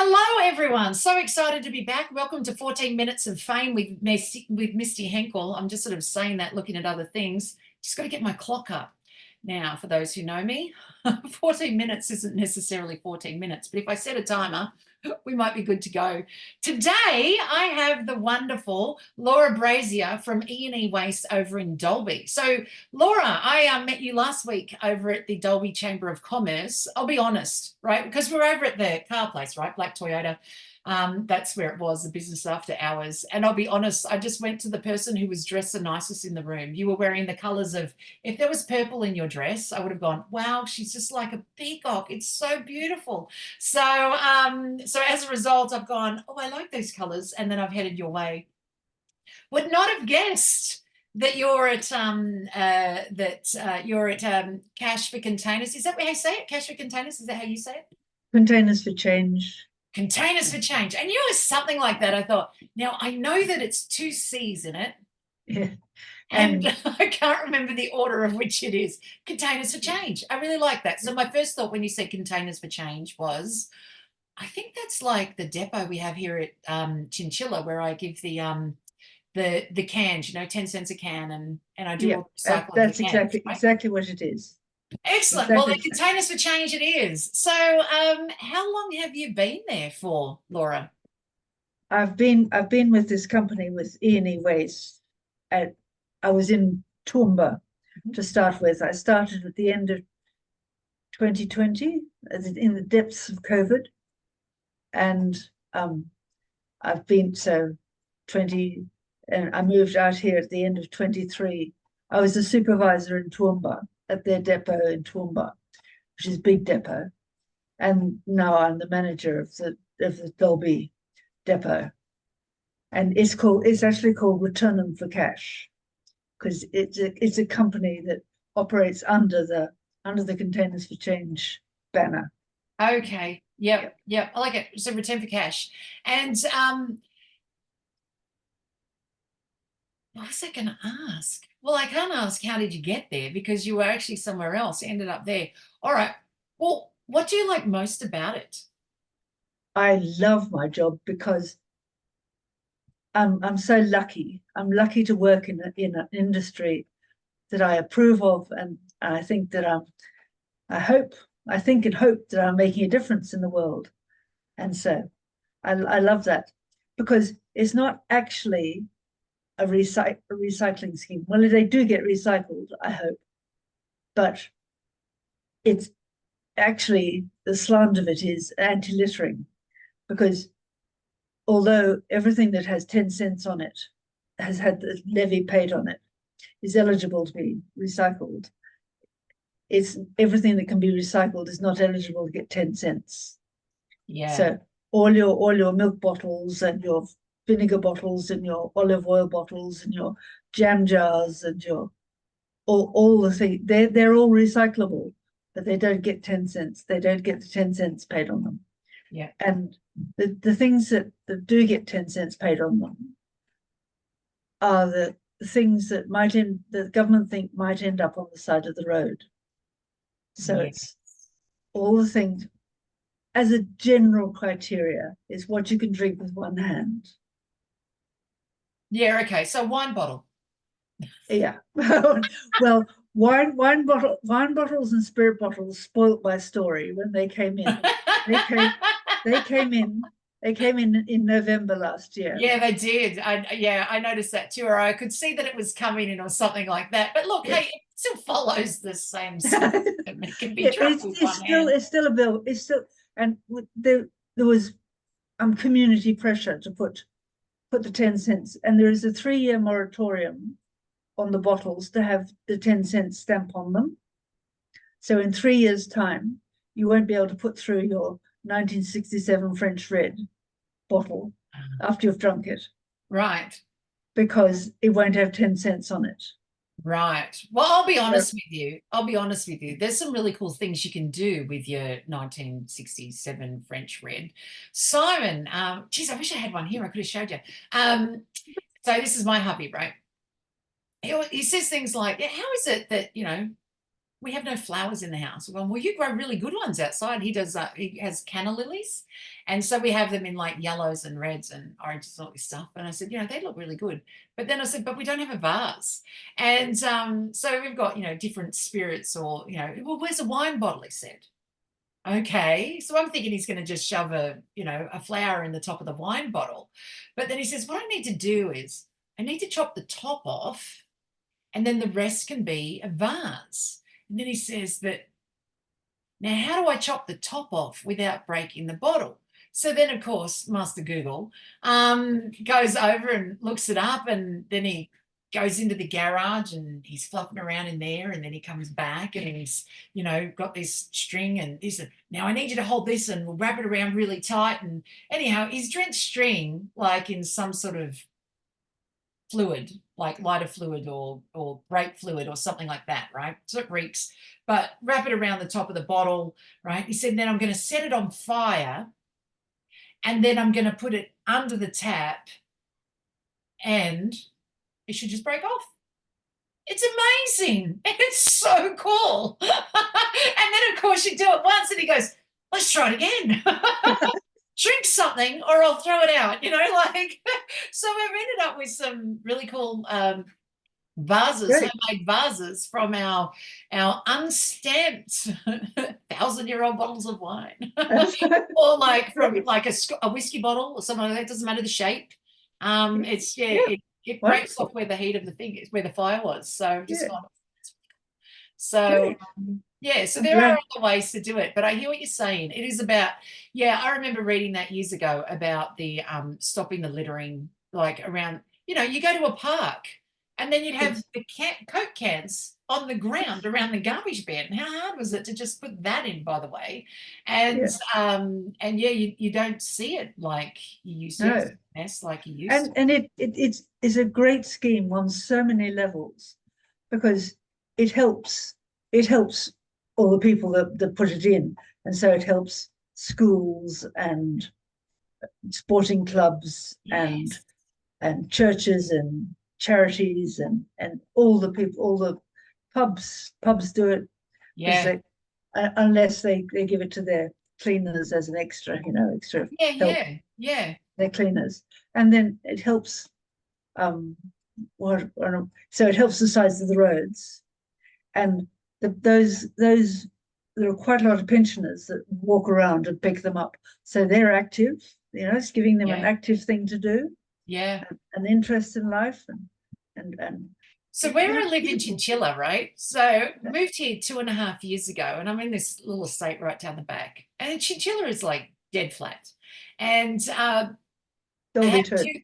Hello, everyone. So excited to be back. Welcome to 14 Minutes of Fame with Misty Henkel. I'm just sort of saying that, looking at other things. Just got to get my clock up. Now, for those who know me, 14 minutes isn't necessarily 14 minutes, but if I set a timer, we might be good to go. Today, I have the wonderful Laura Brazier from E&E Waste over in Dalby. So, Laura, I met you last week over at the Dalby Chamber of Commerce. I'll be honest, right? Because we're over at the car place, right? Black Toyota. That's where it was, the business after hours. And I'll be honest, I just went to the person who was dressed the nicest in the room. You were wearing the colors of, if there was purple in your dress, I would have gone, wow, she's just like a peacock. It's so beautiful. So as a result, I've gone, oh, I like those colors. And then I've headed your way. Would not have guessed that you're at Cash for Containers. Is that how you say it? Cash for Containers? Is that how you say it? Containers for Change. Containers for Change. I knew it was something like that. I thought, now I know that it's two C's in it. Yeah. And I can't remember the order of which it is. Containers for Change. I really like that. So my first thought when you said Containers for Change was, I think that's like the depot we have here at Chinchilla, where I give the cans, 10 cents a can, and I do all the recycling. That's cans, exactly what it is. Excellent. Well, the Containers for Change it is. So, how long have you been there for, Laura? I've been with this company with E&E Waste. I was in Toowoomba to start with. I started at the end of 2020, in the depths of COVID, and I've been 20, and I moved out here at the end of 23. I was a supervisor in Toowoomba at their depot in Toowoomba, which is a big depot, and now I'm the manager of the Dalby depot, and it's actually called Return Them for Cash, because it's a company that operates under the Containers for Change banner. Okay. Yep. I like it. So Return for Cash, and what was I going to ask? Well, I can't ask how did you get there because you were actually somewhere else, ended up there. All right. Well, what do you like most about it? I love my job because I'm so lucky. I'm lucky to work in an industry that I approve of, and I think that I think and hope that I'm making a difference in the world. And so I love that because it's not actually a recycling scheme. Well, they do get recycled, I hope, but it's actually, the slant of it is anti-littering, because although everything that has 10 cents on it has had the levy paid on it is eligible to be recycled, it's everything that can be recycled is not eligible to get 10 cents. Yeah. So all your milk bottles and your vinegar bottles and your olive oil bottles and your jam jars and your all the things, they're all recyclable, but they don't get 10 cents. They don't get the 10 cents paid on them. Yeah. And the things that do get 10 cents paid on them are the things that the government think might end up on the side of the road. So it's all the things, as a general criteria, is what you can drink with one hand. Yeah, okay. So wine bottle. Yeah. Well, wine bottles and spirit bottles spoilt my story when they came in. They came in November last year. Yeah, they did. I noticed that too, or I could see that it was coming in or something like that. But look, hey, it still follows the same system. It can be drunk with one hand. It's still a bill. It's still, and there was community pressure to put the 10 cents, and there is a 3-year moratorium on the bottles to have the 10 cent stamp on them. So in 3 years' time, you won't be able to put through your 1967 French red bottle after you've drunk it. Right. Because it won't have 10 cents on it. Right. Well, I'll be honest with you. There's some really cool things you can do with your 1967 French red. Simon, geez, I wish I had one here. I could have showed you. So this is my hubby, right? He says things like, yeah, how is it that, we have no flowers in the house. We're going, well, you grow really good ones outside. He does, he has canna lilies. And so we have them in like yellows and reds and oranges and all this stuff. And I said, they look really good. But then I said, but we don't have a vase. And so we've got, different spirits or, well, where's a wine bottle? He said. Okay. So I'm thinking he's going to just shove a flower in the top of the wine bottle. But then he says, what I need to do is I need to chop the top off and then the rest can be a vase. And then he says that, now how do I chop the top off without breaking the bottle? So then, of course, Master Google goes over and looks it up, and then he goes into the garage and he's flopping around in there, and then he comes back and he's, got this string, and he said, now I need you to hold this and we'll wrap it around really tight. And anyhow, he's drenched string like in some sort of fluid, like lighter fluid or brake fluid or something like that, right? So it reeks, but wrap it around the top of the bottle, right? He said, then I'm going to set it on fire and then I'm going to put it under the tap and it should just break off. It's amazing. It's so cool. And then, of course, you do it once and he goes, let's try it again. Drink something or I'll throw it out, so we've ended up with some really cool vases, Great. homemade vases from our unstamped 1,000-year-old bottles of wine. Or like from like a whiskey bottle or something like that. It doesn't matter the shape. It's it breaks off where the heat of the thing is, where the fire was. So just so so there are other ways to do it, but I hear what you're saying. It is about, I remember reading that years ago about the stopping the littering, like around, you go to a park and then you'd have the Coke cans on the ground around the garbage bin. And how hard was it to just put that in, by the way? And you don't see it like you used to. It's a mess like you used to. And it's a great scheme on so many levels because it helps all the people that put it in. And so it helps schools and sporting clubs and churches and charities and all the people, all the pubs do it. Yeah. Unless they give it to their cleaners as an extra, extra help. Their cleaners. And then it helps so it helps the sides of the roads. And those there are quite a lot of pensioners that walk around and pick them up. So they're active, it's giving them an active thing to do. Yeah. An interest in life and so where I live in Chinchilla, right? So moved here 2.5 years ago, and I'm in this little estate right down the back. And Chinchilla is like dead flat. And Dalby too.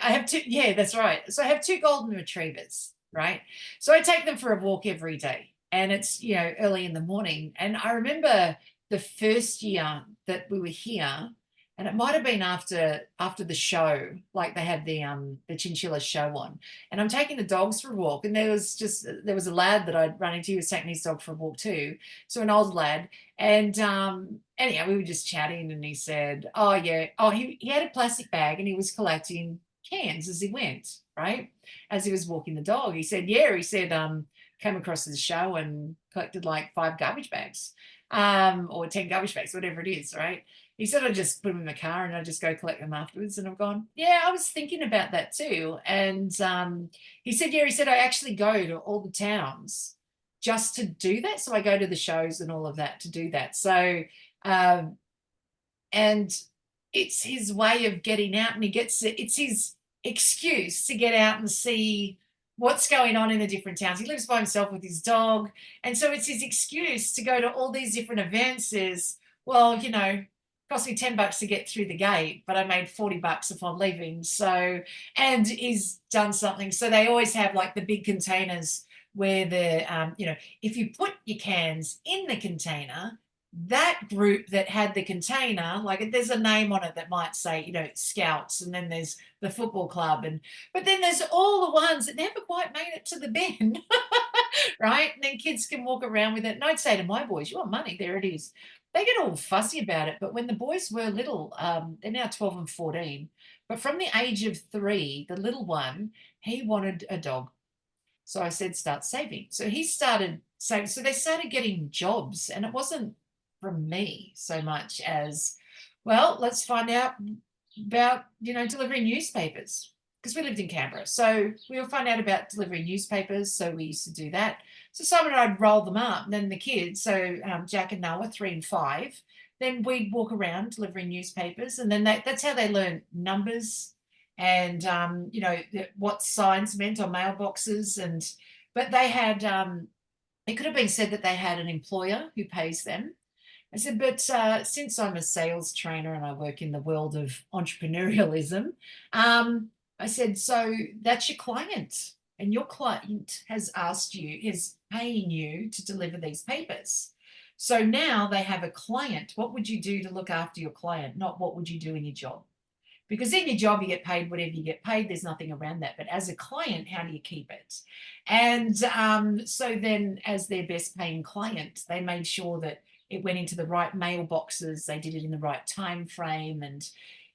I have two. Yeah, that's right. So I have two golden retrievers, right? So I take them for a walk every day, and it's early in the morning. And I remember the first year that we were here, and it might have been after the show, like they had the chinchilla show on, and I'm taking the dogs for a walk, and there was a lad that I'd run into. He was taking his dog for a walk too, so an old lad, and anyhow we were just chatting, and he said, he had a plastic bag and he was collecting cans as he went, right, as he was walking the dog. He said came across the show and collected like 5 garbage bags, or 10 garbage bags, whatever it is, right? He said I just put them in the car and I just go collect them afterwards. And I've gone, I was thinking about that too. And he said, I actually go to all the towns just to do that. So I go to the shows and all of that to do that. So, and it's his way of getting out, and it's his excuse to get out and see what's going on in the different towns. He lives by himself with his dog. And so it's his excuse to go to all these different events is, well, cost me $10 to get through the gate, but I made $40 upon leaving. So, and he's done something. So they always have like the big containers where if you put your cans in the container, that group that had the container, like there's a name on it that might say, Scouts, and then there's the football club, but then there's all the ones that never quite made it to the bin, right? And then kids can walk around with it. And I'd say to my boys, you want money? There it is. They get all fussy about it. But when the boys were little, they're now 12 and 14, but from the age of 3, the little one, he wanted a dog. So I said, start saving. So he started saving. So they started getting jobs, and it wasn't from me so much as, well, let's find out about, delivering newspapers, because we lived in Canberra. So we'll find out about delivering newspapers. So we used to do that. So Simon and I'd roll them up. And then the kids, so Jack and Noah, 3 and 5, then we'd walk around delivering newspapers. And then that's how they learn numbers and, what signs meant on mailboxes. But they had, it could have been said that they had an employer who pays them. I said, but since I'm a sales trainer and I work in the world of entrepreneurialism, I said, so that's your client, and your client has asked you, is paying you to deliver these papers. So now they have a client. What would you do to look after your client? Not what would you do in your job? Because in your job, you get paid whatever you get paid. There's nothing around that. But as a client, how do you keep it? And so then as their best paying client, they made sure that it went into the right mailboxes. They did it in the right time frame. And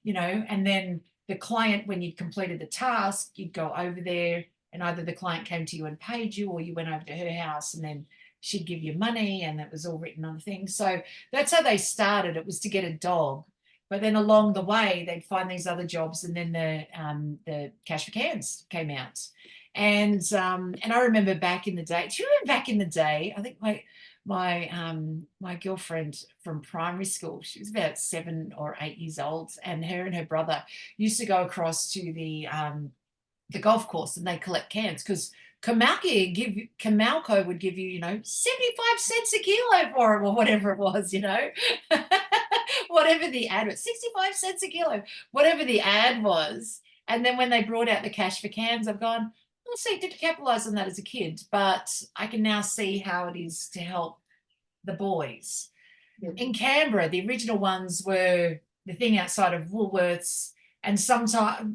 then the client, when you'd completed the task, you'd go over there and either the client came to you and paid you, or you went over to her house and then she'd give you money, and that was all written on the thing. So that's how they started. It was to get a dog. But then along the way, they'd find these other jobs, and then the cash for cans came out. And I remember back in the day. Do you remember back in the day? I think my girlfriend from primary school, she was about 7 or 8 years old, and her brother used to go across to the golf course, and they collect cans because Comalco would give you, 75 cents a kilo for them, or whatever it was, whatever the ad was, 65 cents a kilo, whatever the ad was. And then when they brought out the cash for cans, I've gone, well, see, didn't capitalize on that as a kid, but I can now see how it is to help the boys. Yeah. In Canberra, the original ones were the thing outside of Woolworths, and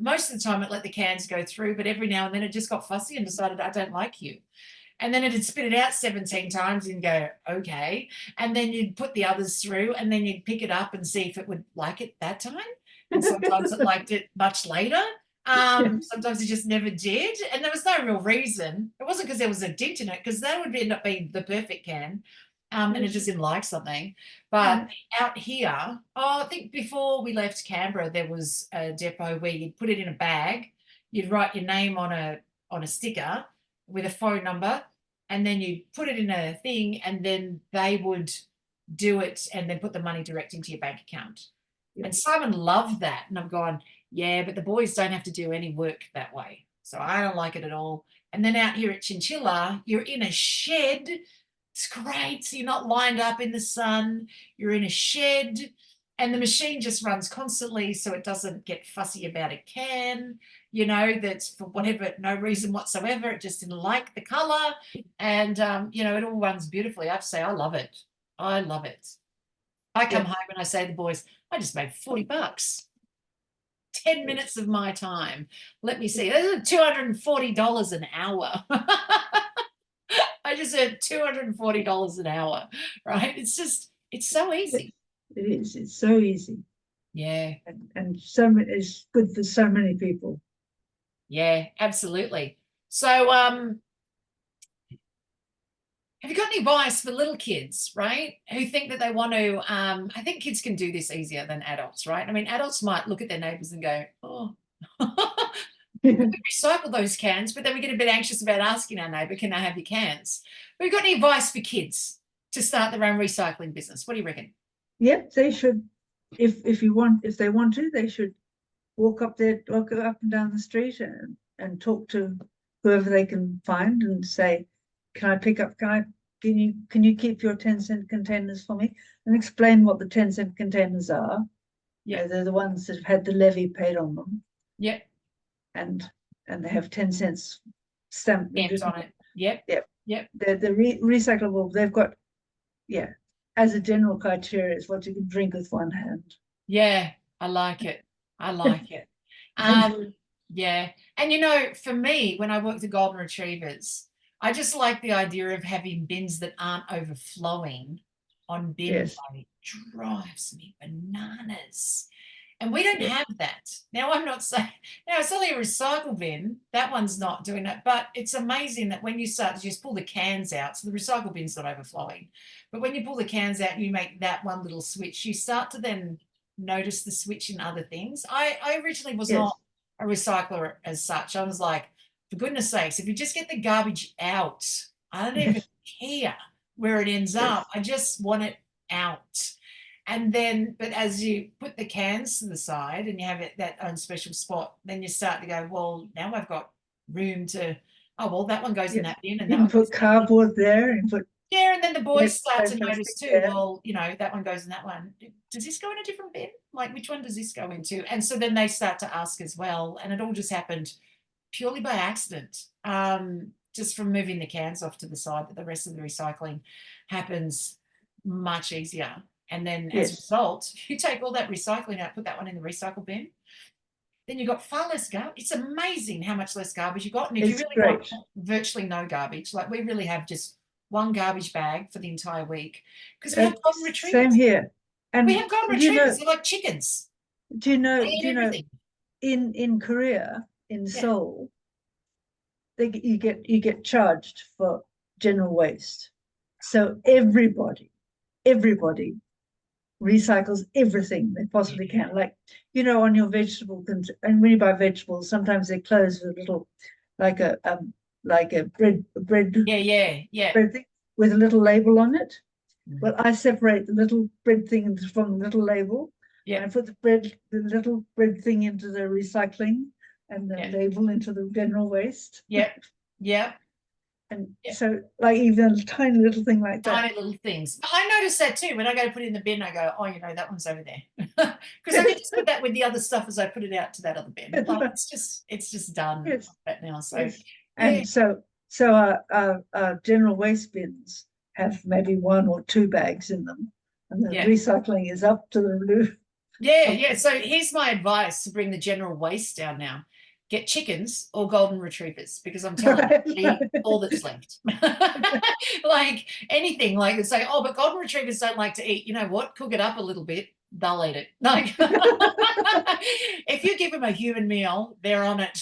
most of the time it let the cans go through, but every now and then it just got fussy and decided, I don't like you. And then it'd spit it out 17 times and go, okay. And then you'd put the others through, and then you'd pick it up and see if it would like it that time. And sometimes it liked it much later. Sometimes it just never did. And there was no real reason. It wasn't because there was a dent in it, because that would end up being the perfect can. And it just didn't like something. But out here, I think before we left Canberra, there was a depot where you'd put it in a bag, you'd write your name on a sticker with a phone number, and then you'd put it in a thing, and then they would do it and then put the money direct into your bank account. Yeah. And Simon loved that. And I've gone, yeah, but the boys don't have to do any work that way. So I don't like it at all. And then out here at Chinchilla, you're in a shed. It's great. So you're not lined up in the sun. You're in a shed, and the machine just runs constantly, so it doesn't get fussy about a can, that's for whatever, no reason whatsoever. It just didn't like the color. And, it all runs beautifully. I have to say, I love it. I love it. I come home and I say to the boys, I just made $40. 10 minutes of my time. Let me see. That's $240 an hour. I just earned $240 an hour, right? It's so easy. It is. It's so easy. Yeah. And it's good for so many people. Yeah, absolutely. So, have you got any advice for little kids, right, who think that they want to, I think kids can do this easier than adults, right? I mean, adults might look at their neighbors and go, oh, we recycle those cans, but then we get a bit anxious about asking our neighbor, can I have your cans? Have you got any advice for kids to start their own recycling business? What do you reckon? Yep, they should. If they want to, they should walk up and down the street and talk to whoever they can find and say, can I pick up, can you keep your 10-cent containers for me, and explain what the 10-cent containers are. Yeah, they're the ones that have had the levy paid on them. Yep. And they have 10 cents stamped on it. Yep. They're recyclable. They've got, as a general criteria, it's what you can drink with one hand. Yeah, I like it. Yeah. And for me, when I worked at Golden Retrievers, I just like the idea of having bins that aren't overflowing on bin day. It drives me bananas. And we don't Yeah. have that. Now, I'm not saying, now it's only a recycle bin. That one's not doing that. But it's amazing that when you start to just pull the cans out, so the recycle bin's not overflowing. But when you pull the cans out and you make that one little switch, you start to then notice the switch in other things. I originally was Yes. not a recycler as such. I was like, for goodness sakes, if you just get the garbage out, I don't even care where it ends Yes. up. I just want it out. And then, but as you put the cans to the side and you have it that own special spot, then you start to go, well, now I've got room to, oh, well, that one goes in Yes. that bin and You that can one goes put in that bin. cardboard there and put Yeah, and then the boys start to plastic notice too, there. well, that one goes in that one. Does this go in a different bin? Like, which one does this go into? And so then they start to ask as well. And it all just happened purely by accident, just from moving the cans off to the side, but the rest of the recycling happens much easier. And then as a Yes. result, you take all that recycling out, put that one in the recycle bin, then you've got far less garbage. It's amazing how much less garbage you've got. And if you It's really want great. virtually no garbage, like we really have just one garbage bag for the entire week because we have golden Same retrievers. here. We And have golden do you retrievers. know, They're like chickens. do you know, They do eat you know, everything. in Korea, in Yeah. Seoul, you get charged for general waste. So everybody recycles everything they possibly can. Like, on your vegetable, and when you buy vegetables, sometimes they close with a little, like a bread Yeah. bread thing with a little label on it. Mm. Well, I separate the little bread thing from the little label. Yeah. And I put the little bread thing into the recycling and the Yeah. label into the general waste. Yeah. Yeah. And Yeah. so, like, even a tiny little thing like that. Tiny little things. I notice that too. When I go to put it in the bin, I go, oh, that one's over there. Because I can just put that with the other stuff as I put it out to that other bin. Like it's just done Yes, right now. So yes. yeah. And so our general waste bins have maybe one or two bags in them, and the Yeah. recycling is up to the roof. Yeah. So here's my advice to bring the general waste down now. Get chickens or golden retrievers because I'm telling you, they eat all that's left. Like anything, like it's like, oh, but golden retrievers don't like to eat. You know what? Cook it up a little bit, they'll eat it. Like if you give them a human meal, they're on it.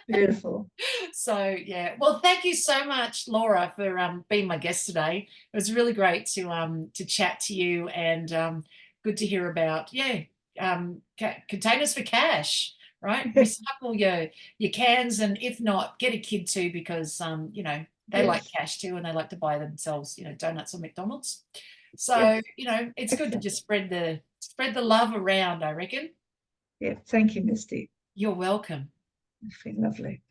Beautiful. So yeah, well, thank you so much, Laura, for being my guest today. It was really great to chat to you and good to hear about containers for cash, right? Recycle your cans, and if not, get a kid too because they like Yes. cash too, and they like to buy themselves donuts or McDonald's. Yes. So it's good to Excellent. just spread the love around, I reckon. Yeah. Thank you, Misty. You're welcome. It's been lovely.